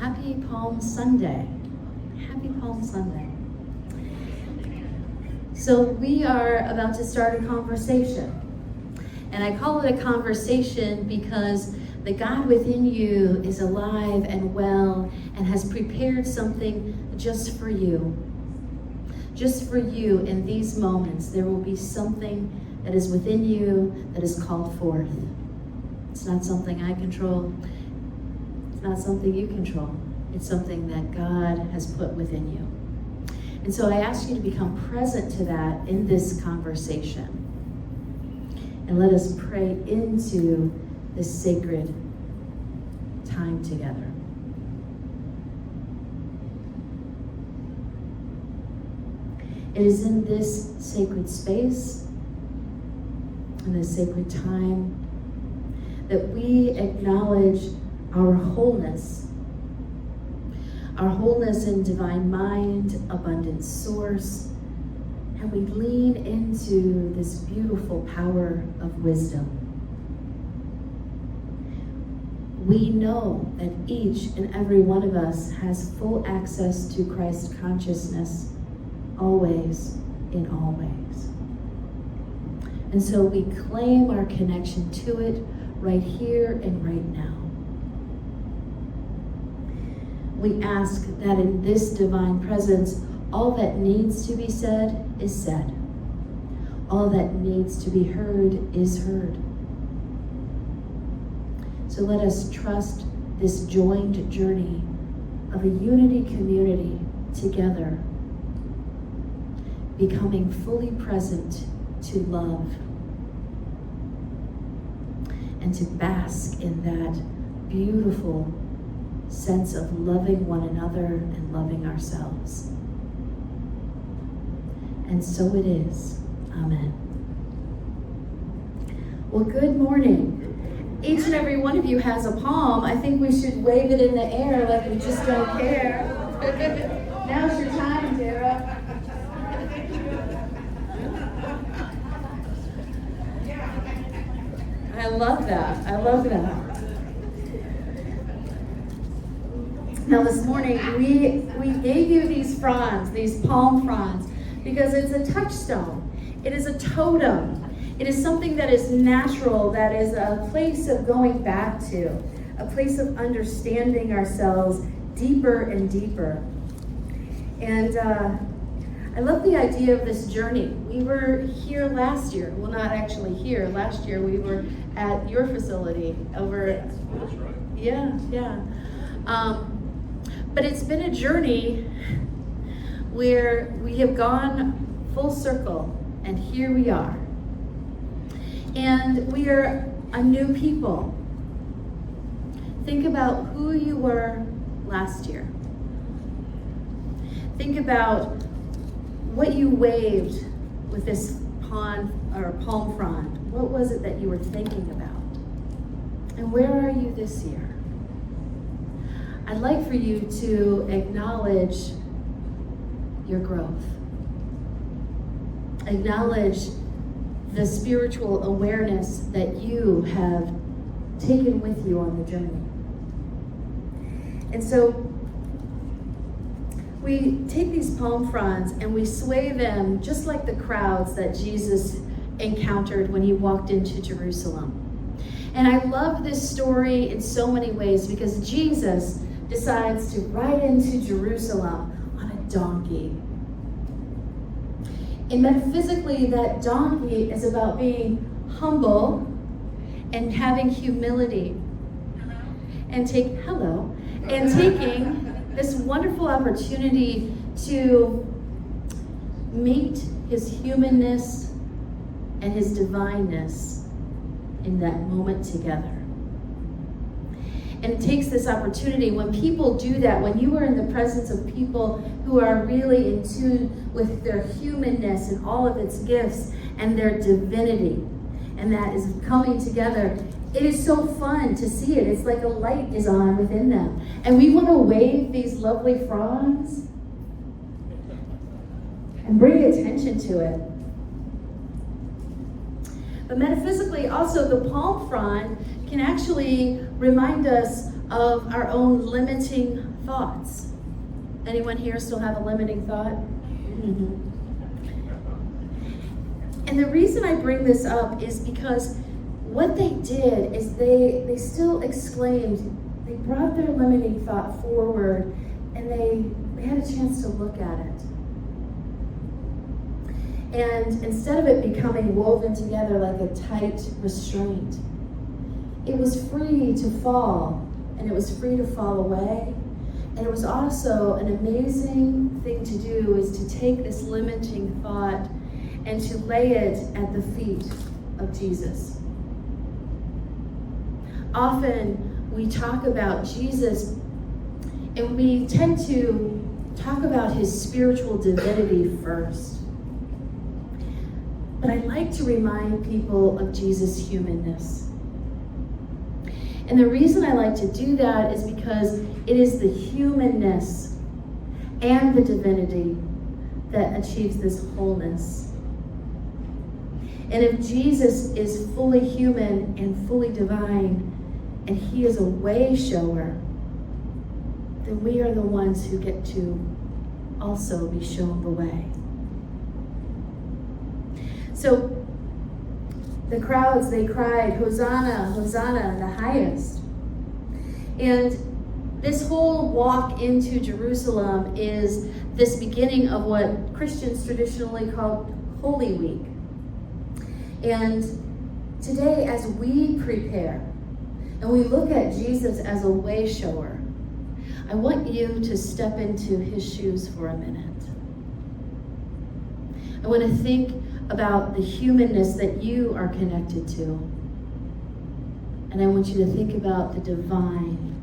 happy Palm Sunday. Happy Palm Sunday. So we are about to start a conversation. And I call it a conversation because the God within you is alive and well and has prepared something just for you. Just for you in these moments, there will be something that is within you that is called forth. It's not something I control. It's not something you control. It's something that God has put within you. And so I ask you to become present to that in this conversation. And let us pray into this sacred time together. It is in this sacred space, in this sacred time, that we acknowledge our wholeness in divine mind, abundant source, and we lean into this beautiful power of wisdom. We know that each and every one of us has full access to Christ consciousness, always, in all ways. And so we claim our connection to it right here and right now. We ask that in this divine presence, all that needs to be said is said. All that needs to be heard is heard. So let us trust this joined journey of a unity community together, becoming fully present to love and to bask in that beautiful sense of loving one another and loving ourselves. And so it is. Amen. Well, good morning. Each and every one of you has a palm. I think we should wave it in the air like we just don't care. Now's your time, Tara. I love that. I love that. Now this morning, we gave you these fronds, these palm fronds, because it's a touchstone. It is a totem. It is something that is natural, that is a place of going back to, a place of understanding ourselves deeper and deeper. And I love the idea of this journey. We were here last year. Well, not actually here. Last year we were at your facility over. That's right. Yeah. But it's been a journey where we have gone full circle, and here we are. And we are a new people. Think about who you were last year. Think about what you waved with this palm frond. What was it that you were thinking about? And where are you this year? I'd like for you to acknowledge your growth. Acknowledge the spiritual awareness that you have taken with you on the journey. And so we take these palm fronds and we sway them just like the crowds that Jesus encountered when he walked into Jerusalem. And I love this story in so many ways because Jesus decides to ride into Jerusalem on a donkey. And metaphysically, that donkey is about being humble and having humility and taking this wonderful opportunity to meet his humanness and his divineness in that moment together. And it takes this opportunity when people do that, when you are in the presence of people who are really in tune with their humanness and all of its gifts and their divinity, and that is coming together. It is so fun to see it. It's like a light is on within them. And we want to wave these lovely fronds and bring attention to it. But metaphysically, also the palm frond can actually remind us of our own limiting thoughts. Anyone here still have a limiting thought? Mm-hmm. And the reason I bring this up is because what they did is they still exclaimed, they brought their limiting thought forward, and they had a chance to look at it. And instead of it becoming woven together like a tight restraint, it was free to fall, and it was free to fall away. And it was also an amazing thing to do, is to take this limiting thought and to lay it at the feet of Jesus. Often we talk about Jesus, and we tend to talk about his spiritual divinity first. But I like to remind people of Jesus' humanness. And the reason I like to do that is because it is the humanness and the divinity that achieves this wholeness. And if Jesus is fully human and fully divine, and he is a way shower, then we are the ones who get to also be shown the way. So the crowds, they cried, "Hosanna, Hosanna in the highest." And this whole walk into Jerusalem is this beginning of what Christians traditionally call Holy Week. And today, as we prepare and we look at Jesus as a way shower, I want you to step into his shoes for a minute. I want to think about the humanness that you are connected to. And I want you to think about the divine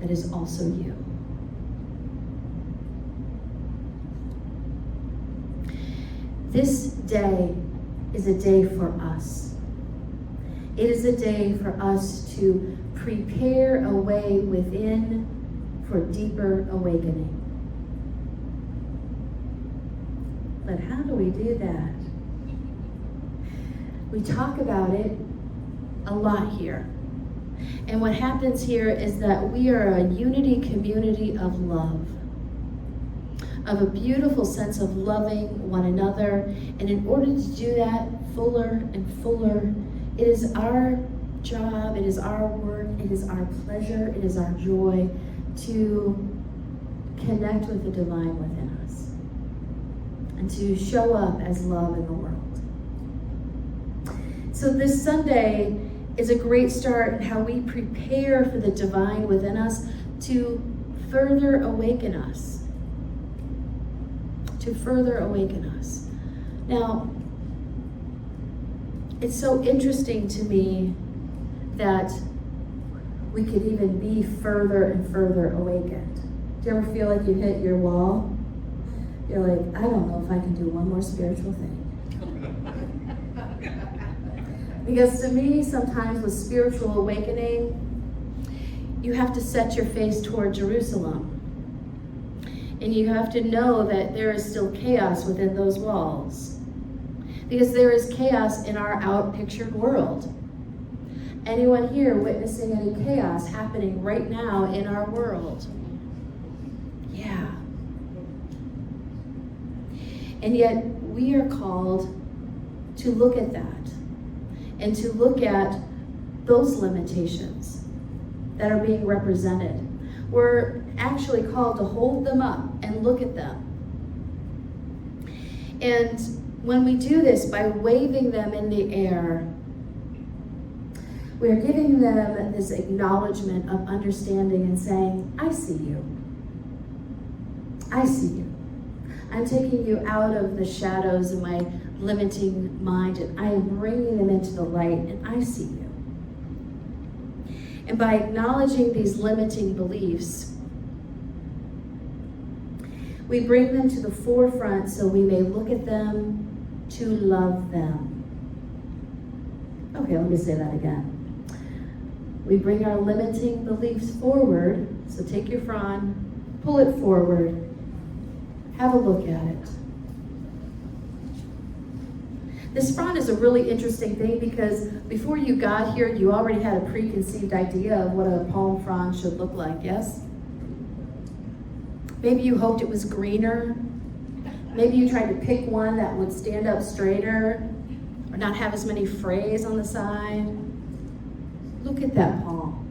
that is also you. This day is a day for us. It is a day for us to prepare a way within for deeper awakening. But how do we do that? We talk about it a lot here. And what happens here is that we are a unity community of love, of a beautiful sense of loving one another. And in order to do that fuller and fuller, it is our job, it is our work, it is our pleasure, it is our joy to connect with the divine within us and to show up as love in the world. So this Sunday is a great start in how we prepare for the divine within us to further awaken us. To further awaken us. Now, it's so interesting to me that we could even be further and further awakened. Do you ever feel like you hit your wall? You're like, I don't know if I can do one more spiritual thing. Because to me, sometimes with spiritual awakening, you have to set your face toward Jerusalem. And you have to know that there is still chaos within those walls. Because there is chaos in our out-pictured world. Anyone here witnessing any chaos happening right now in our world? Yeah. And yet, we are called to look at that. And to look at those limitations that are being represented. We're actually called to hold them up and look at them. And when we do this by waving them in the air, we are giving them this acknowledgement of understanding and saying, I see you. I see you. I'm taking you out of the shadows of my limiting mind, and I am bringing them into the light, and I see you. And by acknowledging these limiting beliefs, we bring them to the forefront so we may look at them to love them. Okay, let me say that again. We bring our limiting beliefs forward, so take your frond, pull it forward, have a look at it. This frond is a really interesting thing because before you got here, you already had a preconceived idea of what a palm frond should look like, yes? Maybe you hoped it was greener. Maybe you tried to pick one that would stand up straighter or not have as many frays on the side. Look at that palm.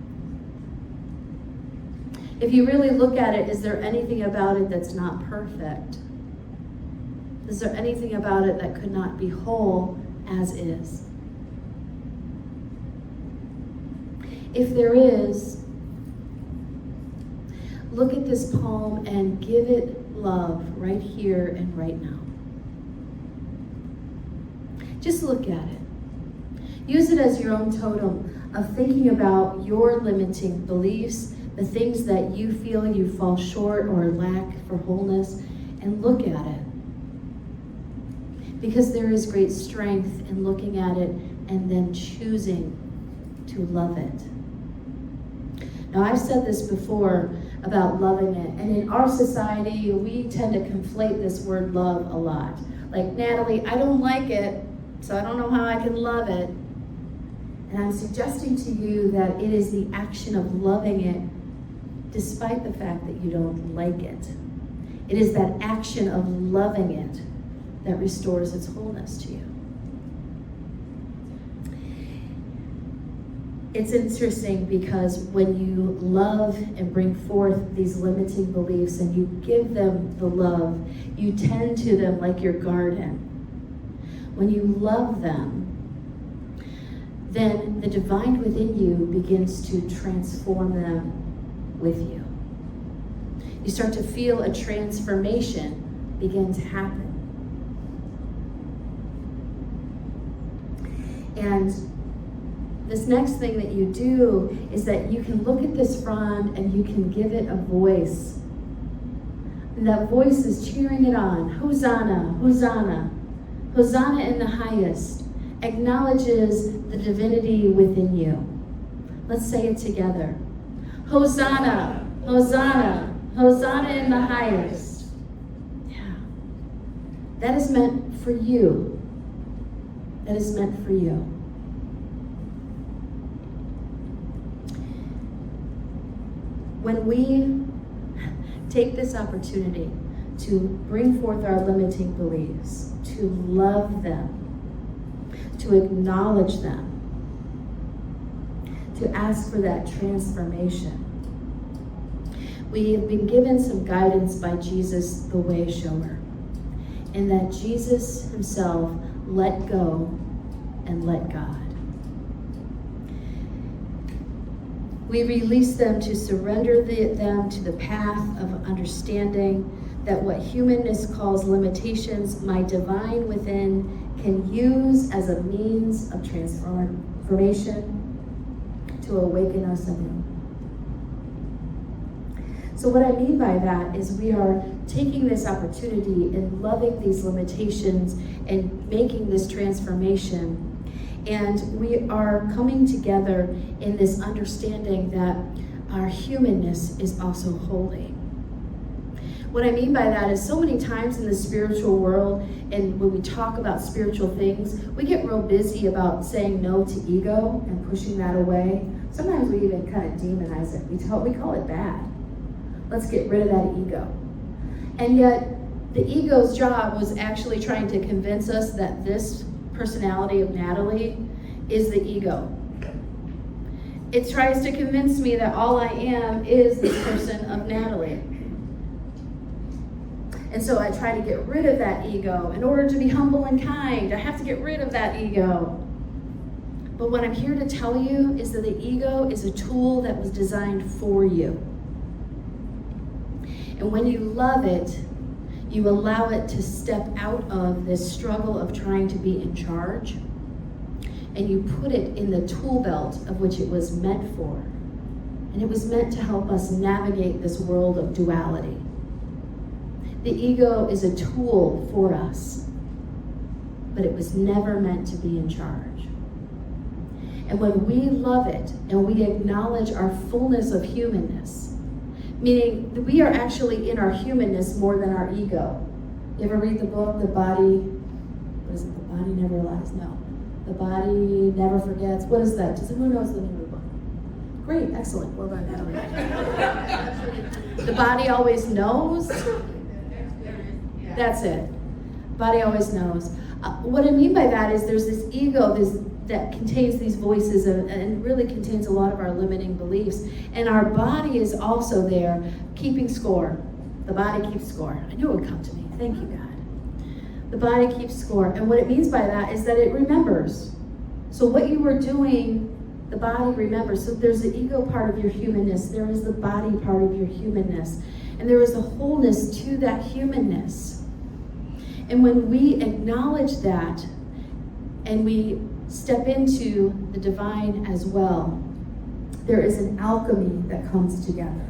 If you really look at it, is there anything about it that's not perfect? Is there anything about it that could not be whole as is? If there is, look at this palm and give it love right here and right now. Just look at it. Use it as your own totem of thinking about your limiting beliefs, the things that you feel you fall short or lack for wholeness, and look at it. Because there is great strength in looking at it and then choosing to love it. Now, I've said this before about loving it, and in our society, we tend to conflate this word love a lot. Like, Natalie, I don't like it, so I don't know how I can love it. And I'm suggesting to you that it is the action of loving it despite the fact that you don't like it. It is that action of loving it that restores its wholeness to you. It's interesting because when you love and bring forth these limiting beliefs and you give them the love, you tend to them like your garden. When you love them, then the divine within you begins to transform them with you. You start to feel a transformation begin to happen. And this next thing that you do is that you can look at this frond and you can give it a voice. And that voice is cheering it on. Hosanna, Hosanna, Hosanna in the highest. Acknowledges the divinity within you. Let's say it together. Hosanna, Hosanna, Hosanna in the highest. Yeah. That is meant for you. That is meant for you. When we take this opportunity to bring forth our limiting beliefs, to love them, to acknowledge them, to ask for that transformation, we have been given some guidance by Jesus, the way shower, in that Jesus himself let go and let God. We release them to surrender them to the path of understanding that what humanness calls limitations, my divine within can use as a means of transformation to awaken us anew. So what I mean by that is we are taking this opportunity and loving these limitations and making this transformation. And we are coming together in this understanding that our humanness is also holy. What I mean by that is so many times in the spiritual world, and when we talk about spiritual things, we get real busy about saying no to ego and pushing that away. Sometimes we even kind of demonize it. We call it bad. Let's get rid of that ego. And yet, the ego's job was actually trying to convince us that this personality of Natalie is the ego. It tries to convince me that all I am is this person of Natalie. And so I try to get rid of that ego. In order to be humble and kind, I have to get rid of that ego. But what I'm here to tell you is that the ego is a tool that was designed for you. And when you love it, you allow it to step out of this struggle of trying to be in charge, and you put it in the tool belt of which it was meant for. And it was meant to help us navigate this world of duality. The ego is a tool for us, but it was never meant to be in charge. And when we love it and we acknowledge our fullness of humanness, meaning that we are actually in our humanness more than our ego. You ever read the book, The Body, what is it, The Body Never Lies? No. The Body Never Forgets. What is that? Who knows the name of the book? Great, excellent. What about Natalie? The body always knows. That's it. Body always knows. What I mean by that is there's this ego that contains these voices and really contains a lot of our limiting beliefs. And our body is also there keeping score. The body keeps score. I knew it would come to me. Thank you, God. The body keeps score. And what it means by that is that it remembers. So what you were doing, the body remembers. So there's the ego part of your humanness. There is the body part of your humanness. And there is a wholeness to that humanness. And when we acknowledge that and we step into the divine as well, there is an alchemy that comes together.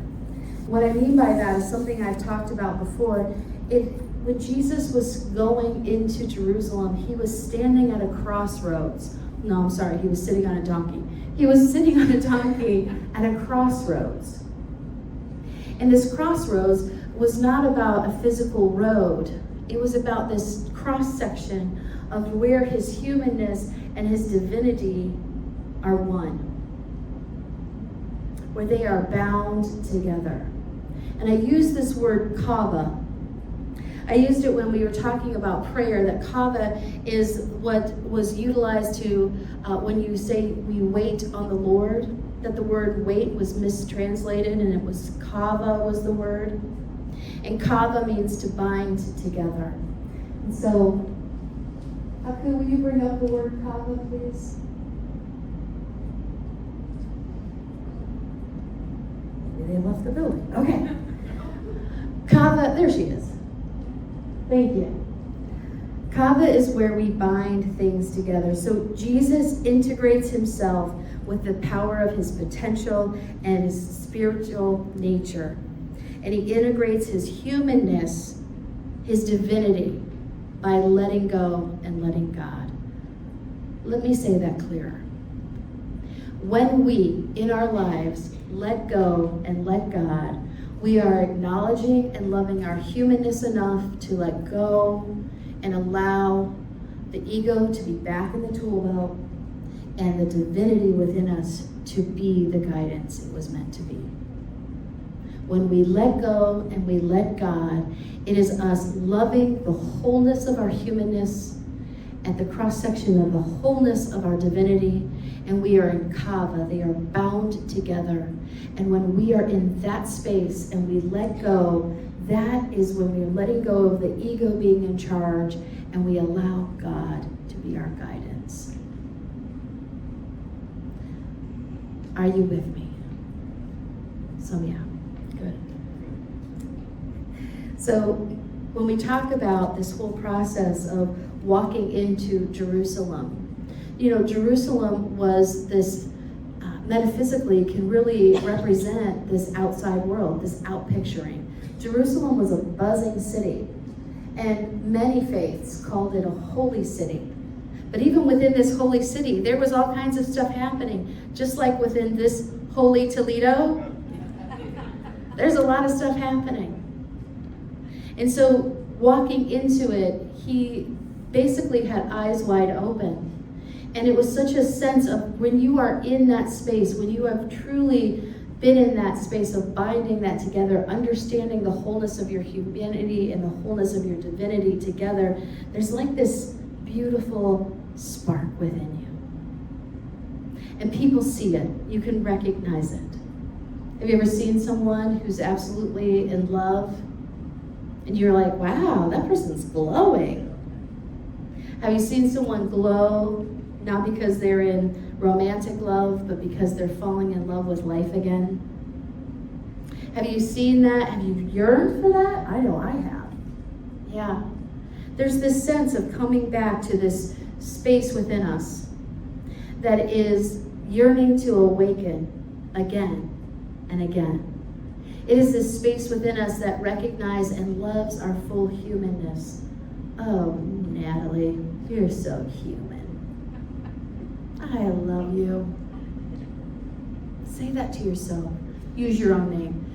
What I mean by that is something I've talked about before. When Jesus was going into Jerusalem, he was standing at a crossroads. No, I'm sorry, he was sitting on a donkey. He was sitting on a donkey at a crossroads. And this crossroads was not about a physical road. It was about this cross-section of where his humanness and his divinity are one, where they are bound together. And I use this word kava. I used it when we were talking about prayer, that kava is what was utilized to, when you say we wait on the Lord, that the word wait was mistranslated and it was kava was the word. And kava means to bind together. And so, Aku, will you bring up the word kava, please? Maybe they left the building. Okay. Kava, there she is. Thank you. Kava is where we bind things together. So Jesus integrates himself with the power of his potential and his spiritual nature. And he integrates his humanness, his divinity, by letting go and letting God. Let me say that clearer. When we, in our lives, let go and let God, we are acknowledging and loving our humanness enough to let go and allow the ego to be back in the tool belt and the divinity within us to be the guidance it was meant to be. When we let go and we let God, it is us loving the wholeness of our humanness at the cross-section of the wholeness of our divinity, and we are in kava. They are bound together. And when we are in that space and we let go, that is when we are letting go of the ego being in charge and we allow God to be our guidance. Are you with me? So yeah, good. So when we talk about this whole process of walking into Jerusalem, you know, Jerusalem was this, metaphysically can really represent this outside world, this outpicturing. Jerusalem was a buzzing city, and many faiths called it a holy city. But even within this holy city, there was all kinds of stuff happening. Just like within this holy Toledo, there's a lot of stuff happening. And so walking into it, he basically had eyes wide open. And it was such a sense of when you are in that space, when you have truly been in that space of binding that together, understanding the wholeness of your humanity and the wholeness of your divinity together, there's like this beautiful spark within you. And people see it. You can recognize it. Have you ever seen someone who's absolutely in love and you're like, wow, that person's glowing? Have you seen someone glow, not because they're in romantic love, but because they're falling in love with life again? Have you seen that? Have you yearned for that? I know I have. Yeah. There's this sense of coming back to this space within us that is yearning to awaken again and again. It is this space within us that recognizes and loves our full humanness. Oh, Natalie, you're so human. I love you. Say that to yourself. Use your own name.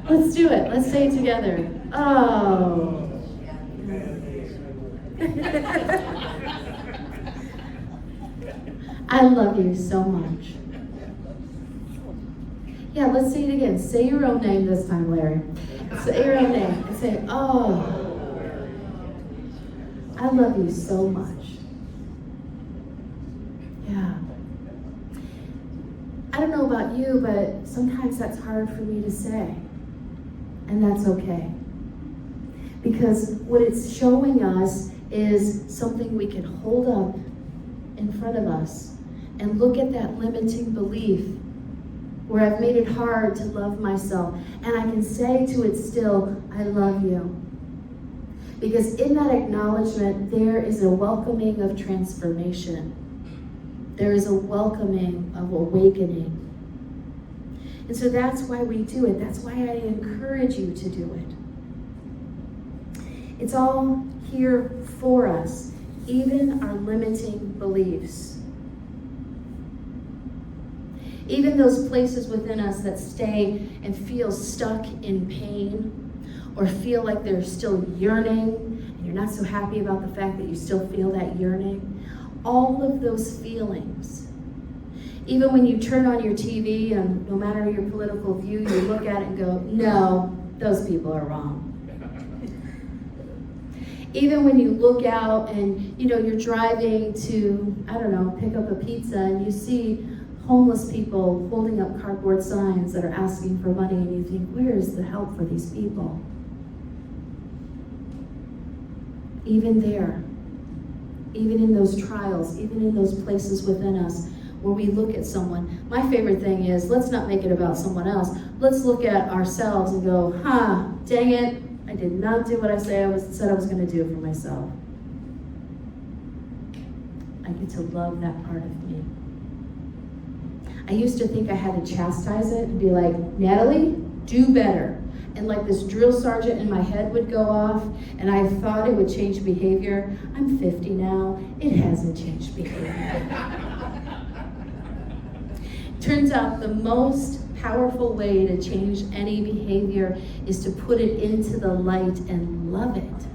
Let's do it. Let's say it together. Oh. I love you so much. Yeah, let's say it again. Say your own name this time, Larry. Say your own name and say, oh, I love you so much. Yeah. I don't know about you, but sometimes that's hard for me to say. And that's okay. Because what it's showing us is something we can hold up in front of us and look at that limiting belief where I've made it hard to love myself. And I can say to it still, I love you. Because in that acknowledgement, there is a welcoming of transformation. There is a welcoming of awakening. And so that's why we do it. That's why I encourage you to do it. It's all here for us, even our limiting beliefs. Even those places within us that stay and feel stuck in pain, or feel like they're still yearning, and you're not so happy about the fact that you still feel that yearning. All of those feelings. Even when you turn on your TV, and no matter your political view, you look at it and go, no, those people are wrong. Even when you look out and you're driving to, I don't know, pick up a pizza, and you see homeless people holding up cardboard signs that are asking for money, and you think, where is the help for these people? Even there, even in those trials, even in those places within us where we look at someone, my favorite thing is, let's not make it about someone else. Let's look at ourselves and go, dang it, I did not do what I said I was going to do for myself. I get to love that part of me. I used to think I had to chastise it and be like, Natalie, do better. And like this drill sergeant in my head would go off, and I thought it would change behavior. I'm 50 now. It hasn't changed behavior. Turns out the most powerful way to change any behavior is to put it into the light and love it.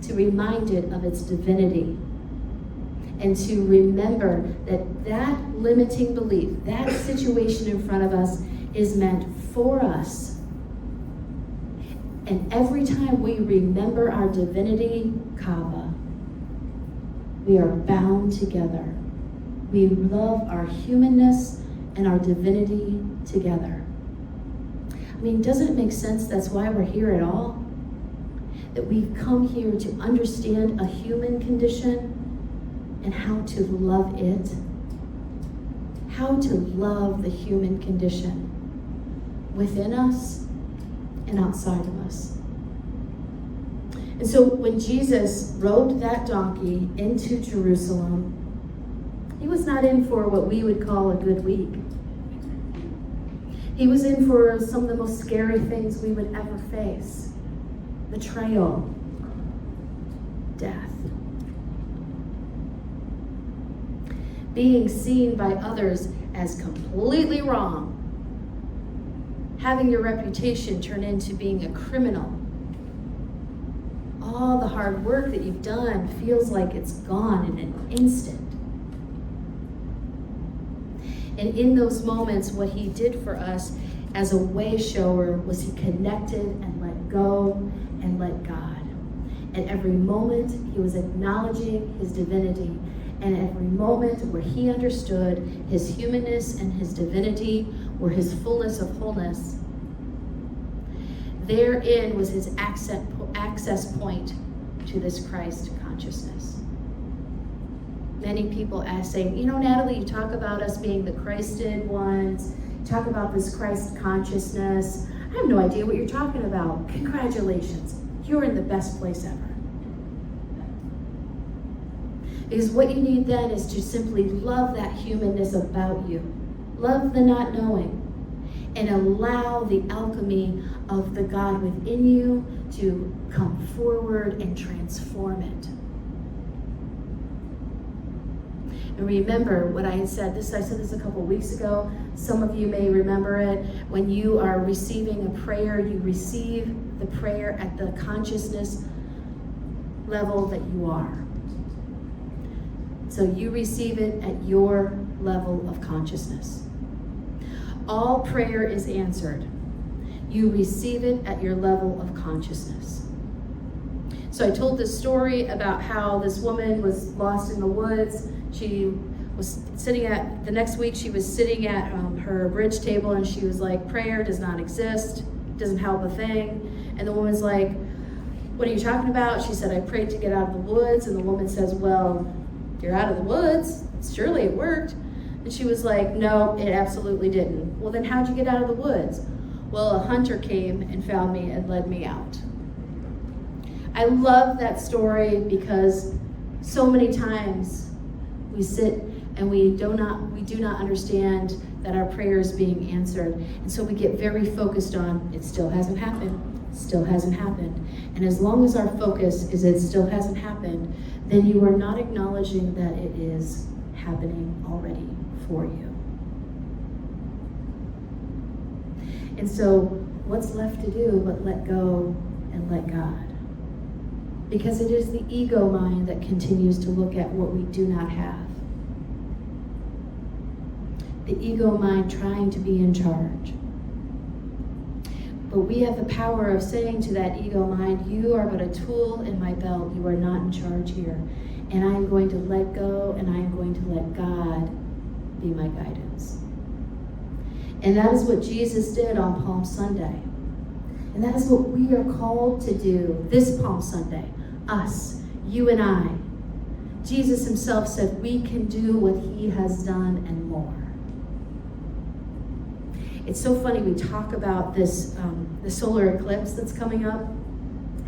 To remind it of its divinity. And to remember that that limiting belief, that situation in front of us is meant for us. And every time we remember our divinity, Kava, we are bound together. We love our humanness and our divinity together. I mean, doesn't it make sense that's why we're here at all? That we've come here to understand a human condition and how to love it. How to love the human condition within us and outside of us. And so when Jesus rode that donkey into Jerusalem, he was not in for what we would call a good week. He was in for some of the most scary things we would ever face. Betrayal, death. Being seen by others as completely wrong. Having your reputation turn into being a criminal. All the hard work that you've done feels like it's gone in an instant. And in those moments, what he did for us as a way shower was he connected and let go and let God. At every moment, he was acknowledging his divinity. And at every moment where he understood his humanness and his divinity were his fullness of wholeness, therein was his access point to this Christ consciousness. Many people say, Natalie, you talk about us being the Christed ones, talk about this Christ consciousness. I have no idea what you're talking about. Congratulations, you're in the best place ever. Because what you need then is to simply love that humanness about you. Love the not knowing. And allow the alchemy of the God within you to come forward and transform it. And remember what I had said. I said this a couple weeks ago. Some of you may remember it. When you are receiving a prayer, you receive the prayer at the consciousness level that you are. So you receive it at your level of consciousness. All prayer is answered. You receive it at your level of consciousness. So I told this story about how this woman was lost in the woods. She was the next week she was sitting at her bridge table, and she was like, prayer does not exist, doesn't help a thing. And the woman's like, what are you talking about? She said, I prayed to get out of the woods. And the woman says, well, you're out of the woods. Surely it worked. And she was like, no, it absolutely didn't. Well, then how'd you get out of the woods? Well, a hunter came and found me and led me out. I love that story because so many times we sit and we do not understand that our prayer is being answered. And so we get very focused on, it still hasn't happened, still hasn't happened. And as long as our focus is it still hasn't happened, then you are not acknowledging that it is happening already for you. And so what's left to do but let go and let God? Because it is the ego mind that continues to look at what we do not have. The ego mind trying to be in charge. But we have the power of saying to that ego mind, you are but a tool in my belt. You are not in charge here. And I am going to let go, and I am going to let God be my guidance. And that is what Jesus did on Palm Sunday. And that is what we are called to do this Palm Sunday. Us, you and I. Jesus himself said we can do what he has done and more. It's so funny, we talk about this, the solar eclipse that's coming up.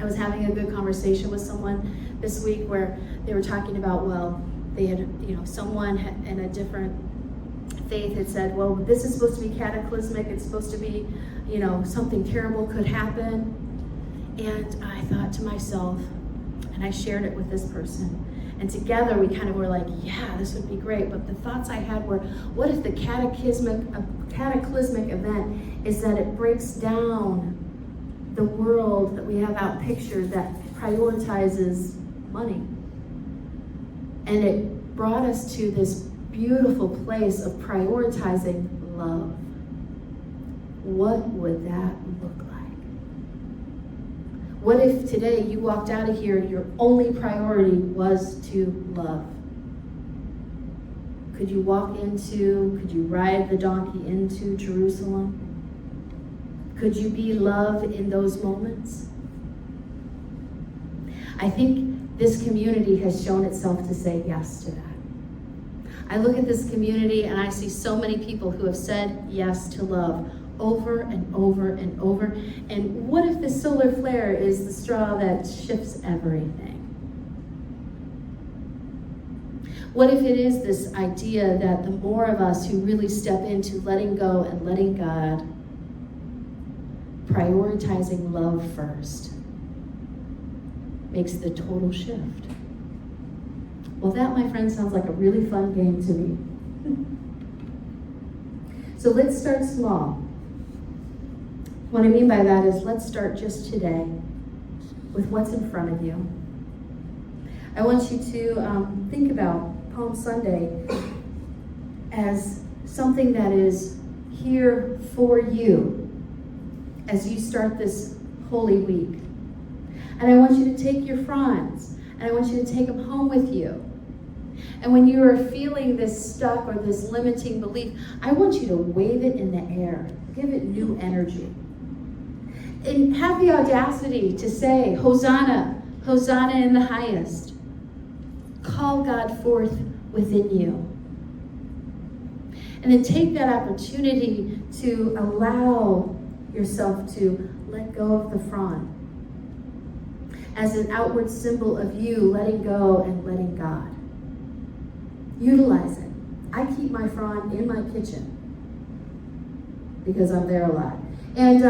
I was having a good conversation with someone this week where they were talking about, well, they had, someone in a different faith had said, well, this is supposed to be cataclysmic. It's supposed to be, something terrible could happen. And I thought to myself, and I shared it with this person, and together we kind of were like, yeah, this would be great. But the thoughts I had were, what if the cataclysmic event is that it breaks down the world that we have out pictured that prioritizes money? And it brought us to this beautiful place of prioritizing love. What would that look like? What if today you walked out of here, your only priority was to love? Could you ride the donkey into Jerusalem? Could you be love in those moments? I think this community has shown itself to say yes to that. I look at this community and I see so many people who have said yes to love over and over and over. And what if the solar flare is the straw that shifts everything? What if it is this idea that the more of us who really step into letting go and letting God, prioritizing love first, makes the total shift? Well, that, my friend, sounds like a really fun game to me. So let's start small. What I mean by that is let's start just today with what's in front of you. I want you to think about Palm Sunday as something that is here for you as you start this Holy Week. And I want you to take your fronds and I want you to take them home with you. And when you are feeling this stuck or this limiting belief, I want you to wave it in the air. Give it new energy. And have the audacity to say, Hosanna, Hosanna in the highest. Call God forth within you. And then take that opportunity to allow yourself to let go of the frond as an outward symbol of you letting go and letting God. Utilize it. I keep my frond in my kitchen because I'm there a lot. And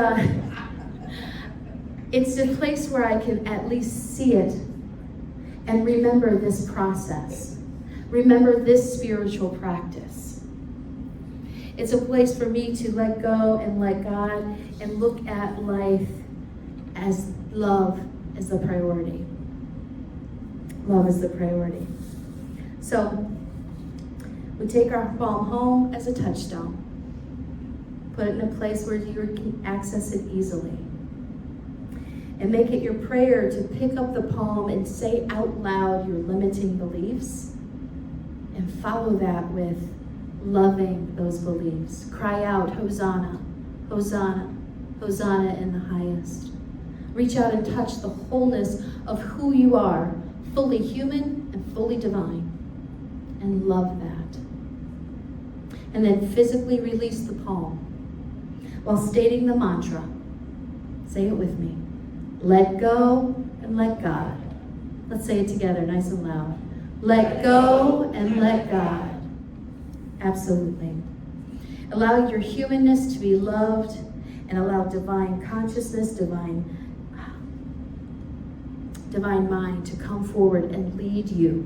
it's a place where I can at least see it and remember this process. Remember this spiritual practice. It's a place for me to let go and let God and look at life as love is the priority. Love is the priority. So we take our palm home as a touchstone. Put it in a place where you can access it easily. And make it your prayer to pick up the palm and say out loud your limiting beliefs. And follow that with loving those beliefs. Cry out, Hosanna, Hosanna, Hosanna in the highest. Reach out and touch the wholeness of who you are, fully human and fully divine. And love that. And then physically release the palm while stating the mantra. Say it with me. Let go and let God. Let's say it together, nice and loud. Let go and let God. Absolutely. Allow your humanness to be loved and allow divine consciousness, divine mind to come forward and lead you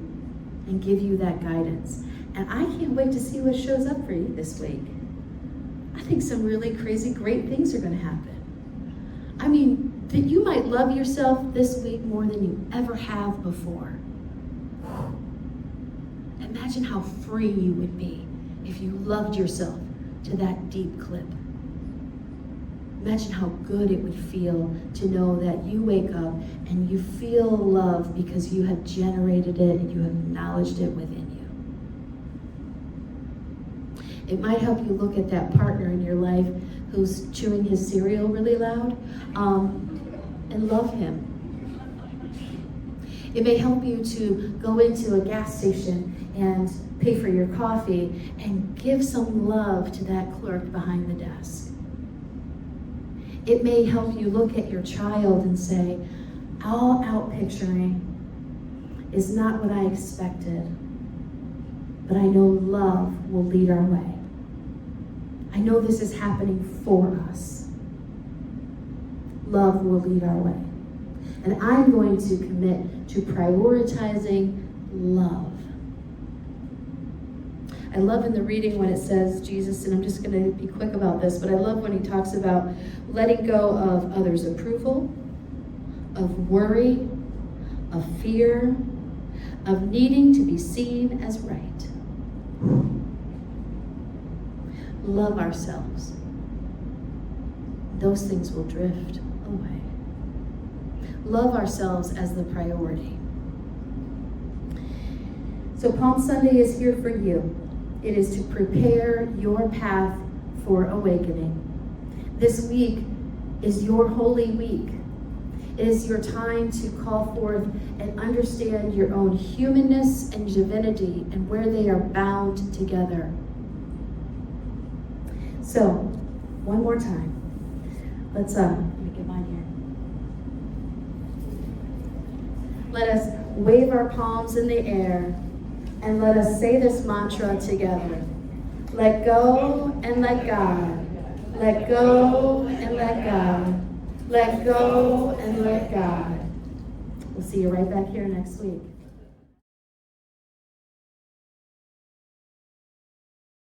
and give you that guidance. And I can't wait to see what shows up for you this week. I think some really crazy, great things are going to happen. I mean, that you might love yourself this week more than you ever have before. Imagine how free you would be if you loved yourself to that deep clip. Imagine how good it would feel to know that you wake up and you feel love because you have generated it and you have acknowledged it within you. It might help you look at that partner in your life who's chewing his cereal really loud and love him. It may help you to go into a gas station and pay for your coffee and give some love to that clerk behind the desk. It may help you look at your child and say, all out picturing is not what I expected, but I know love will lead our way. I know this is happening for us. Love will lead our way. And I'm going to commit to prioritizing love. I love in the reading when it says Jesus, and I'm just going to be quick about this, but I love when he talks about letting go of others' approval, of worry, of fear, of needing to be seen as right. Love ourselves. Those things will drift away. Love ourselves as the priority. So Palm Sunday is here for you. It is to prepare your path for awakening. This week is your holy week. It is your time to call forth and understand your own humanness and divinity and where they are bound together. So, one more time. Let's, let me get mine here. Let us wave our palms in the air and let us say this mantra together. Let go and let God. Let go and let God. Let go and let God. We'll see you right back here next week.